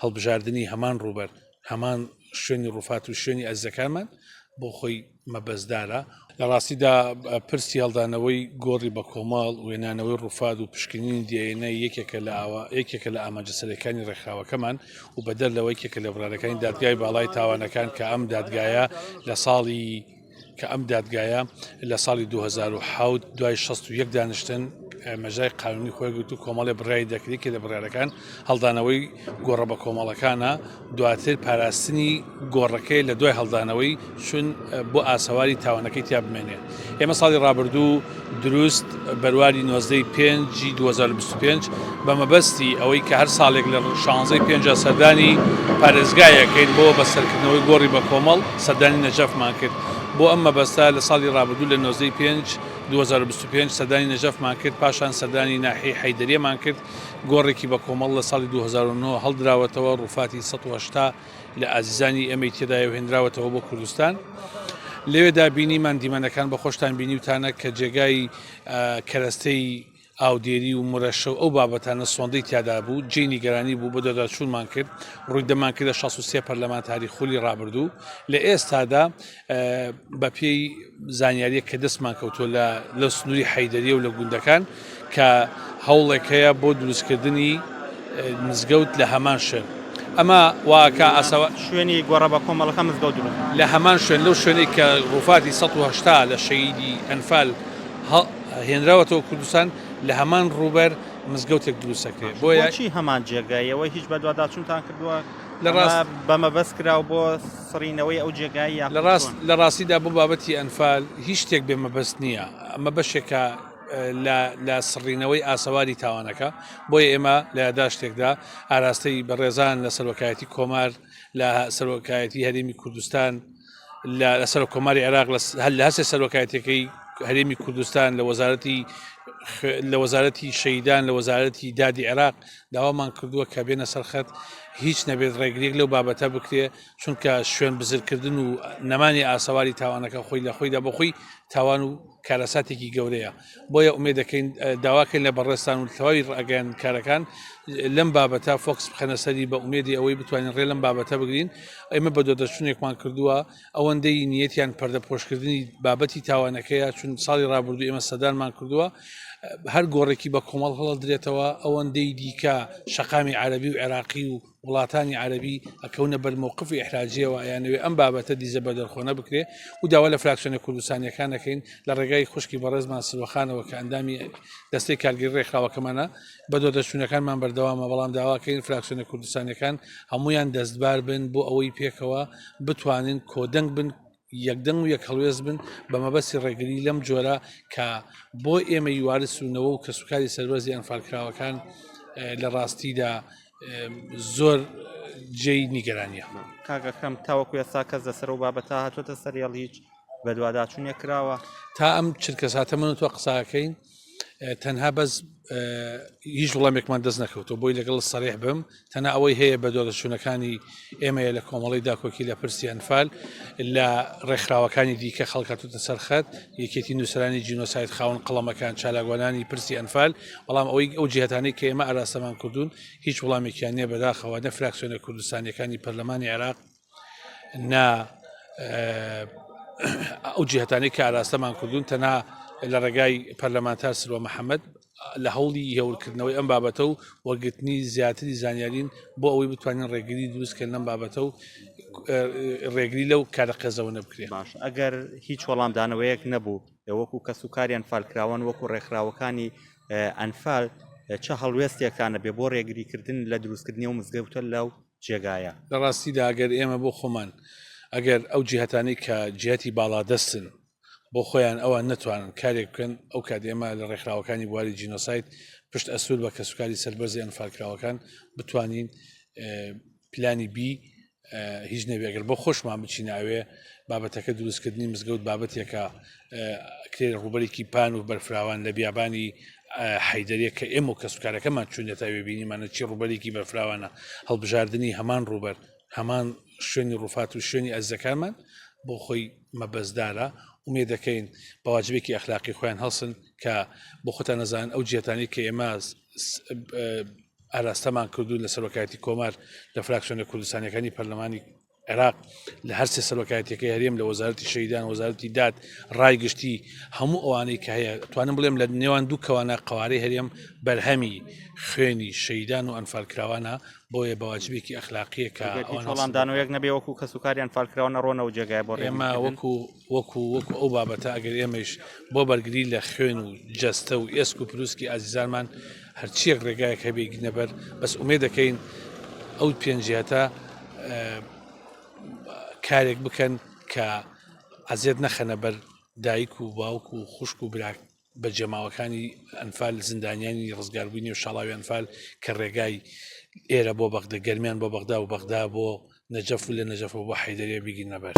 هەڵبژاردننی هەمان ڕوبەر هەمان شوێنی ڕوفات و شوێنی ئەزەکانمان بۆ خۆی مەبەزدارە لە ڕاستیدا پرسی هەڵدانەوەی گۆڕی بە کۆمەڵ وێنانەوەی ڕوفات و پشکنینی دیێنە یەکێکە لە ئاماجەسەرەکانی ڕێکخراوەکەمان و بەدەر لەوە یەکێکە لە بڕارەکانی دادگای باڵای تاوانەکان کە ئەم دادگایە لە ساڵی 2007 دوای 61 دانیشتن مەژای قانونی خۆی گوت و کۆمەڵی بڕای دەکرێکی لە بڕارەکان هەڵدانەوەی گۆڕە بە کۆمەڵەکانە دواتر پاراستنی گۆڕەکەی لە دوای هەڵدانەوەی چون بۆ ئاسەواری تاوانەکەی تیا بمێنێ ئێمە ساڵی ڕابردوو دروست بەرواری 95 2025 بە مەبەستی ئەوەی کە هەر ساڵێک لە 16 سەردانی پارێزگایەکەین بۆ بەسەرکردنەوەی گۆڕی بە کۆمەڵ سەردانی نەجەفمان کرد بۆ ئەم مەبەستا لە ساڵی ڕابردوو لە 2025 سەردانی نەجەفمان کرد پاشان سەردانی ناحی حەیدەریەمان کرد گۆڕێکی بە کۆمەڵ لە ساڵی 2009 هەڵدراوەتەوە ڕوفاتی 180 لە ئازیزانی ئەمەی تێدایە و هێنراوەتەوە بۆ کوردستان لەوێدا بینیمان دیمەنەکان بە خۆشتان بینیوتانە کە جێگای کەرەستەی ئاودێری و مرەشە و ئەو بابەتانە سۆندەی تیادا بوو جێ نیگەرانی بوو بە دەداچوونمان کرد ڕووی دەمان کرد لە 63 پەرلەمانتاری خولی ڕابردوو لە ئێستادا بە پێی زانیاریە کە دەستمان کەوتۆ لە سنووری حەیدەریە و لە گوندەکان کە هەوڵێکەیە بۆ دروستکردنی مزگەوت لە هەمان شوێن ئەمە واکە ئاسەوە شوێنی گۆڕە بە کۆمەڵەکە مزگەوت دروست لە هەمان شوێن لەو شوێنەی کە ڕوفاتی 180 لە شەیدی ئەنفال هێنراوەتەوە کوردستان لە هەمان ڕوبەر مزگەوتێک دروستەکرێت بۆیە چی هەمان جێگایەوەی هیچ بە دوواداچوونتان کردووە بەمە بەس کراوە بۆ سڕینەوەی ئەو جێگایی لە ڕاستیدا بۆ بابەتی ئەنفال هیچ شتێک بێمە بەست نییە ئەمە بەشێکە لە سڕینەوەی ئاسەواری تاوانەکە بۆیە ئێمە لە یاداشتێکدا ئاراستەی بەڕێزان لە سەرۆکایەتی کۆمار لە سەرۆکایەتی هەرێمی کوردستان لە سەر کۆماری عێراق لە هەسێ سەرۆکایەتەکەی هەرێمی کوردستان لە وەزارەتی شەیدان لە وەزارەتی دادی عێراق داوامان کردووە کە بێنە سەرخەت هیچ نەبێت ڕێگرێک لەو بابەتە بکرێ چونکە شوێن بزرکردن و نەمانی ئاسەواری تاوانەکە خۆی لە خۆیدا بەخۆی تاوان و کارەساتێکی گەورەیە بۆیە ئومێد دەکەین داواکەین لە بەڕێستان و تەواوی ڕاگەیان کارەکان لەم بابەتە فۆکس بخەنە سەری بە ئومێدی ئەوەی بتوانین ڕێ لەم بابەتە بگرین ئێمە بە دۆدەچوونێکمان کردووە ئەوەندەی نیەتیان پەردەپۆشکردنی بابەتی تاوانەکەیە چون ساڵی ڕابردوو ئێمە سەدانمان کردووە هەر گۆڕێکی بە کۆمەڵ هەڵە درێتەوە ئەوەندەی دیکە شەقامی عەرەبی و عێراقی و وڵاتانی عەرەبی ئەکەونە بەرمەوقفی ئیحراجیەوە یانەوێ ئەم بابەتە دیزە بە دەرخۆنە بکرێ و داوا لە فراکسیۆنە کوردستانیەکانەکەین لە ڕێگای خوشکی بەڕێزمان سلوخانەوە کە ئەندامی دەستەی کارگەری ڕێکخراوەکەمانە بە دۆدەچوونەکانمان بەردەوامە بەڵام داواکەین فراکسیۆنە کوردستانیەکان هەمویان دەستبار بن بۆ ئەوەی پێکەوە بتوانین کۆدەنگ بن یەکدەنگ و یەک هەڵوێز بن بە مەبەستی ڕێگری لەم جۆرە کە بۆ ئێمە یوارسونەوە و کە سوکاری سەربەرزی ئەنفالکراوەکان لە ڕاستیدا زۆر جێی نیگەرانیە کاگەکەم تاوەکو ئێستا کەس لەسەر و بابەتە هاتوۆتە سەریاڵ هیچ بە دوواداچوونێ کراوە تا ئەم چرکە ساتە من و تۆ قساکەین تەنها بەس هیچ وڵامێکمان دەست نەکەوتەوە بۆی لەگەڵ سەریح بم تەنها ئەوەی هەیە بە دۆدەچوونەکانی ئێمەیە لە کۆمەڵی داکۆکی لە پرسی ئەنفال لە ڕێکخراوەکانی دیکە خەڵکاتوتە سەرخەت یەکێتی نووسرانی جینۆسایت خاوەن قەڵەمەکان چالاگوانانی پرسی ئەنفال بەڵام ئەوەی ئەو جیهتانەی کە ئێمە ئاراستەمان کردوون هیچ وڵامێکیان نییە بەداخەوە نە فراکسیۆنە کوردستانیەکانی پەرلەمانی عێراق نا ئەو جیهتانەی کە ئاراستەمان کردوون تەنها لە ڕێگای پەرلەمانتار سروە محەممەد لە هەوڵی هێورکردنەوەی ئەم بابەتە و وەرگرتنی زیاتری زانیارین بۆ ئەوەی بتوانین ڕێگری دروستکە لەم بابەتە و ڕێگری لەو کارە قەزەوە نەبکرێت باش ئەگەر هیچ وەڵامدانەوەیەک نەبوو وەکو کەس و کاریان فالکراون وەکو ڕێکخراوەکانی ئەنفال چه هەڵوێستیەکانە بێ بۆ ڕێگریکردن لە دروستکردنی و مزگەوتە لەو جێگایە لە ڕاستیدا ئەگەر ئێمە بۆ خۆمان ئەگەر ئەو جیهتانەی کە جیهتی باڵادەستن بۆ خۆیان ئەوان نتوانن کارێک بکەن ئەو کاتێمە لە ڕێکخراوەکانی بواری جینۆسایت پشت ئەسوول بە کەسوکاری سەربەرزی ئەنفالکراوەکان بتوانین پلانی بی هیچ نەبێگەر بۆ خۆشمان بچیناوێ بابەتەکە دروستکردنی مزگەوت بابەتێکە کرێ ڕوبەرێکی پان و بەرفراوان لە بیابانی حەیدەریە کە ئێمە و کەسوکارەکەمان چوونێتە وێبینیمانە چی ڕوبەرێکی بەرفراوانە هەڵبژاردننی هەمان ڕوبەر هەمان شوێنی ڕوفات و شوێنی ئەزەکانمان بۆ خۆی مەبەزدارە ومێ دەکەین بەواجبێکی ئەخلاقی خۆیان هەڵسن کە بۆ خۆتان نەزان ئەو جیهتانی کە ئێمە ئاراستەمان کردو لە سەرۆکایەتی کۆمار لە فراکسیۆنە کوردستانیەکانی پەرلەمانی عێراق لە هەر سێ سەرۆکایەتەکەی هەرێم لە وەزارەتی شەیدان وەزارەتی داد ڕایگشتی هەموو ئەوانەی کە هەیە توانم بڵێم لە نێوان دوو کەوانە قوارەی هەرێم بەرهەمی خوێنی شەیدان و ئەنفالکراوانە بۆیە بەواجبێکی ئەخلاقیە کە وەڵام دانەوەیەک نەبێ وەکو کە سوکاریان فالکراوە ڕۆنە و جێگای بۆ ئێمە وەکو ئەو بابەتە ئەگەر ئێمەش بۆ بەرگری لە خوێن و جەستە و ئێسک و پرووسکی ئازیزانمان هەرچیەک ڕێگایەک هەبێ نەبەر بەس ئومێ دەکەین ئەو پێنجێتە کارێک بکەن کە ئەزیێت نەخەنە بەر دایک و باوک و خوشک و براک بە جەماوەکانی ئەنفال زیندانیانی ڕزگاربوونی و شەڵاوی ئەنفال کە ڕێگای ئێرە بۆ بەغدە گەرمیان بۆ بەغدا و بەغدا بۆ نەجەف و لە نەجەفەوە بۆ حەیدەریە بیگین نەبەر.